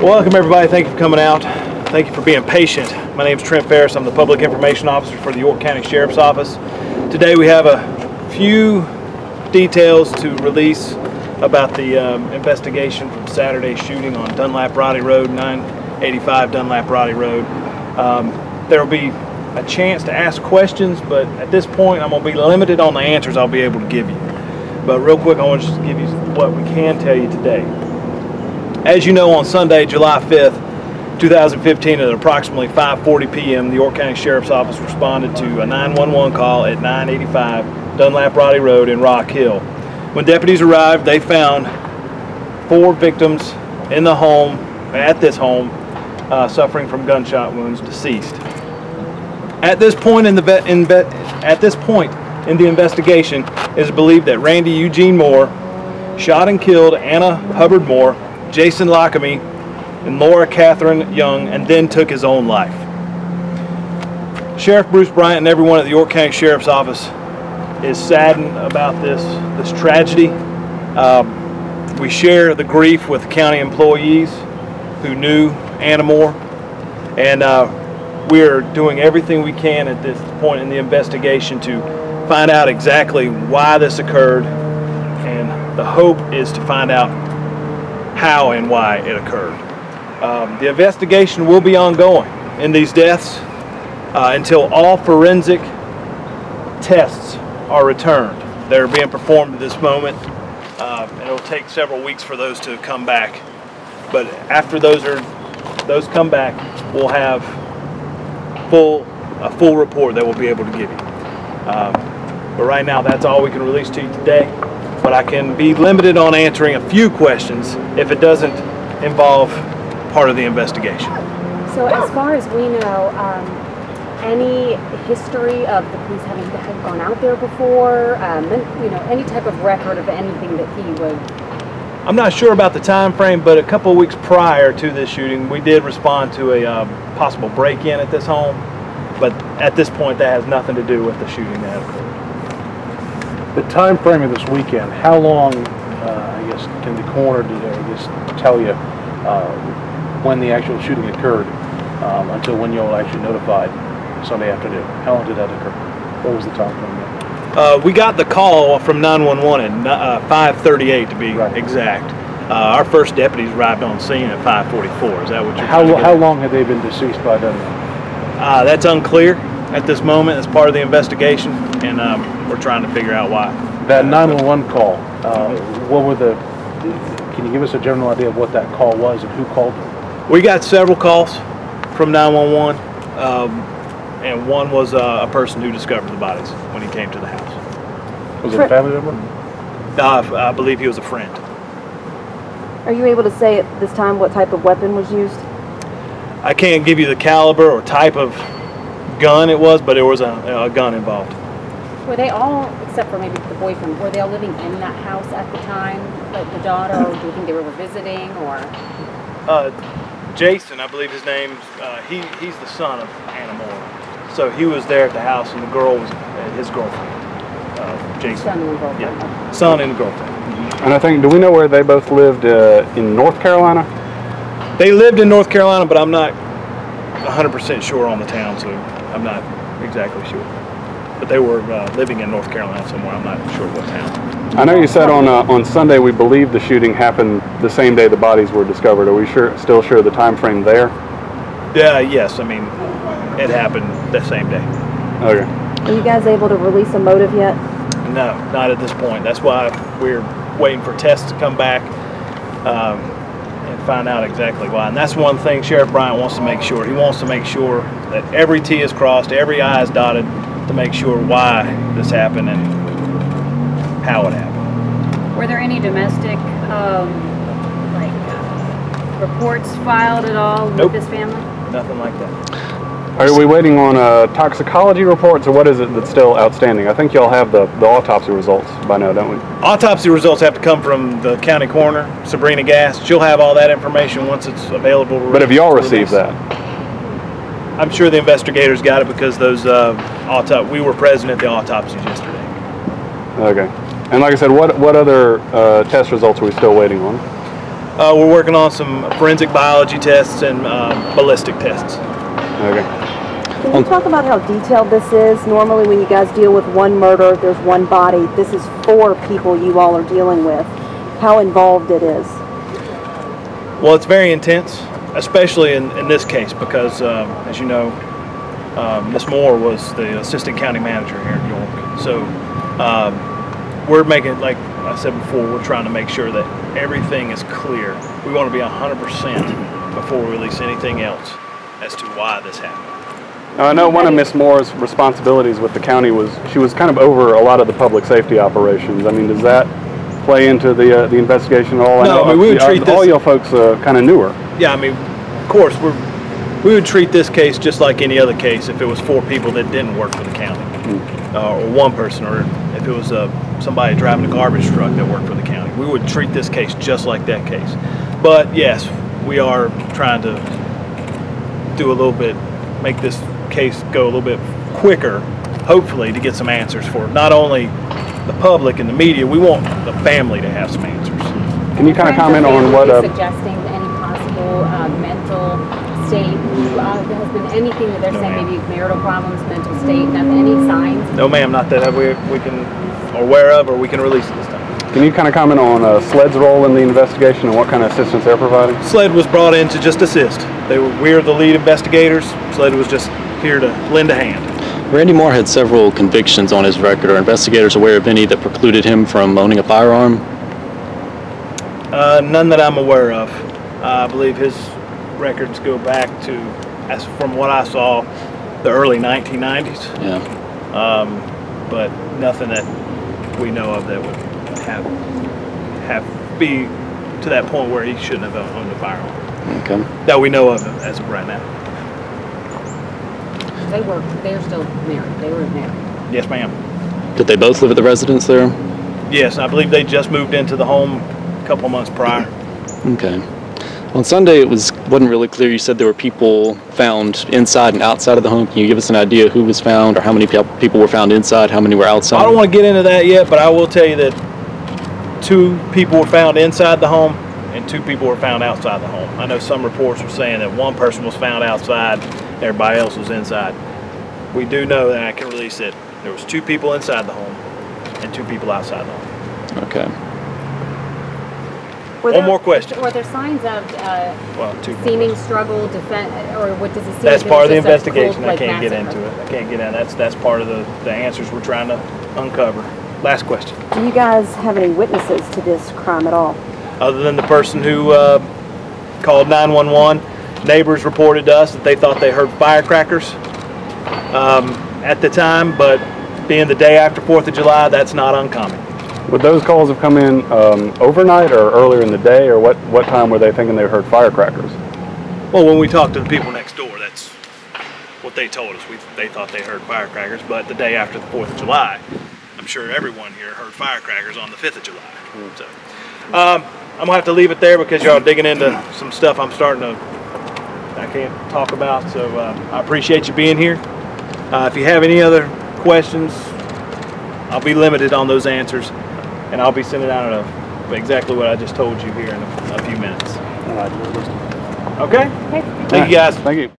Welcome everybody, thank you for coming out. Thank you for being patient. My name is Trent Ferris, I'm the Public Information Officer for the York County Sheriff's Office. Today we have a few details to release about the investigation from Saturday's shooting on Dunlap Roddey Road, 985 Dunlap Roddey Road. There will be a chance to ask questions, but at this point I'm going to be limited on the answers I'll be able to give you. But real quick, I want to just give you what we can tell you today. As you know, on Sunday, July 5th, 2015, at approximately 5:40 p.m., the York County Sheriff's Office responded to a 911 call at 985 Dunlap Roddey Road in Rock Hill. When deputies arrived, they found 4 victims in the home, at this home, suffering from gunshot wounds, deceased. At this point in the investigation, it is believed that Randy Eugene Moore shot and killed Anna Hubbard Moore, Jason Lockamy, and Laura Catherine Young, and then took his own life. Sheriff Bruce Bryant and everyone at the York County Sheriff's Office is saddened about this tragedy. We share the grief with county employees who knew Anna Moore, and we are doing everything we can at this point in the investigation to find out exactly why this occurred, and the hope is to find out how and why it occurred. The investigation will be ongoing in these deaths until all forensic tests are returned. They're being performed at this moment, and it'll take several weeks for those to come back. But after those come back, we'll have a full report that we'll be able to give you. But right now, that's all we can release to you today. But I can be limited on answering a few questions if it doesn't involve part of the investigation. So as far as we know, any history of the police having gone out there before, any type of record of anything that he would... I'm not sure about the time frame, but a couple of weeks prior to this shooting, we did respond to a possible break-in at this home. But at this point, that has nothing to do with the shooting that occurred. The time frame of this weekend, how long, can the coroner tell you when the actual shooting occurred until when you're actually notified Sunday afternoon? How long did that occur? What was the time frame? We got the call from 911 at 5:38 to be exact. Our first deputies arrived on scene at 5:44. Is that what you're trying to get? How long had they been deceased by then? That's unclear at this moment as part of the investigation, and we're trying to figure out why. That 911 call, can you give us a general idea of what that call was and who called it? We got several calls from 911, and one was a person who discovered the bodies when he came to the house. Was it a family member? I believe he was a friend. Are you able to say at this time what type of weapon was used? I can't give you the caliber or type of gun it was, but there was a gun involved. Were they all, except for maybe the boyfriend, were they all living in that house at the time? Like the daughter, or do you think they were visiting, or? Jason, I believe his name, he's the son of Anna Moore. So he was there at the house, and the girl was his girlfriend, Jason. Son and girlfriend. Yeah, son and girlfriend. And I think, do we know where they both lived in North Carolina? They lived in North Carolina, but I'm not 100% sure on the town, so I'm not exactly sure. But they were living in North Carolina somewhere. I'm not sure what town. I know you said on Sunday we believe the shooting happened the same day the bodies were discovered. Are we still sure of the time frame there? Yeah, yes. I mean, it happened the same day. Okay. Are you guys able to release a motive yet? No, not at this point. That's why we're waiting for tests to come back and find out exactly why. And that's one thing Sheriff Bryant wants to make sure. He wants to make sure that every T is crossed, every I is dotted, to make sure why this happened and how it happened. Were there any domestic reports filed at all with this family? Nothing like that. Are we waiting on toxicology reports, or what is it that's still outstanding? I think y'all have the autopsy results by now, don't we? Autopsy results have to come from the county coroner, Sabrina Gass. She'll have all that information once it's available. But have y'all received that? I'm sure the investigators got it because those we were present at the autopsies yesterday. Okay. And like I said, what other test results are we still waiting on? We're working on some forensic biology tests and ballistic tests. Okay. Can you talk about how detailed this is? Normally when you guys deal with one murder, there's one body. This is 4 people you all are dealing with. How involved it is? Well, it's very intense, especially in this case because, as you know, Ms. Moore was the assistant county manager here in York. So we're making, like I said before, we're trying to make sure that everything is clear. We want to be 100% before we release anything else as to why this happened. Now, I know one of Ms. Moore's responsibilities with the county was she was kind of over a lot of the public safety operations. I mean, does that play into the investigation at all? No, I mean, we would treat all this. y'all folks kind of knew her. Yeah, I mean, of course, we would treat this case just like any other case if it was 4 people that didn't work for the county, or 1 person, or if it was somebody driving a garbage truck that worked for the county. We would treat this case just like that case. But yes, we are trying to do a little bit, make this case go a little bit quicker, hopefully, to get some answers for not only the public and the media. We want the family to have some answers. Can you kind of comment on what? Suggesting any possible mental state? Has been anything that they're saying? Maybe marital problems, mental state, nothing, any signs? No, ma'am, not that we can are aware of or we can release at this time. Can you kind of comment on SLED's role in the investigation and what kind of assistance they're providing? SLED was brought in to just assist. We're the lead investigators. SLED was just here to lend a hand. Randy Moore had several convictions on his record. Are investigators aware of any that precluded him from owning a firearm? None that I'm aware of. I believe his records go back to, as from what I saw, the early 1990s. Yeah. But nothing that we know of that would have be to that point where he shouldn't have owned a firearm. Okay. That we know of as of right now. They're still married. They were married. Yes, ma'am. Did they both live at the residence there? Yes, I believe they just moved into the home a couple of months prior. Okay. On Sunday, it wasn't really clear. You said there were people found inside and outside of the home. Can you give us an idea who was found or how many people were found inside, how many were outside? I don't want to get into that yet, but I will tell you that 2 people were found inside the home and 2 people were found outside the home. I know some reports were saying that 1 person was found outside, everybody else was inside. We do know that I can release it. There was 2 people inside the home and 2 people outside the home. Okay. One more question. Were there signs of 2 more seeming questions. struggle, defense, or what does it seem? That's like part of the it was just a investigation. cold, I like, can't get massacre? into it. I can't get in. That's part of the answers we're trying to uncover. Last question. Do you guys have any witnesses to this crime at all? Other than the person who called 911, neighbors reported to us that they thought they heard firecrackers at the time, but being the day after 4th of July, that's not uncommon. Would those calls have come in overnight or earlier in the day, or what time were they thinking they heard firecrackers? Well, when we talked to the people next door, that's what they told us. They thought they heard firecrackers, but the day after the 4th of July, I'm sure everyone here heard firecrackers on the 5th of July. So, I'm going to have to leave it there because y'all are digging into some stuff I can't talk about, so I appreciate you being here. If you have any other questions, I'll be limited on those answers, and I'll be sending out exactly what I just told you here in a few minutes. All right. Okay? Thank you, guys. Thank you.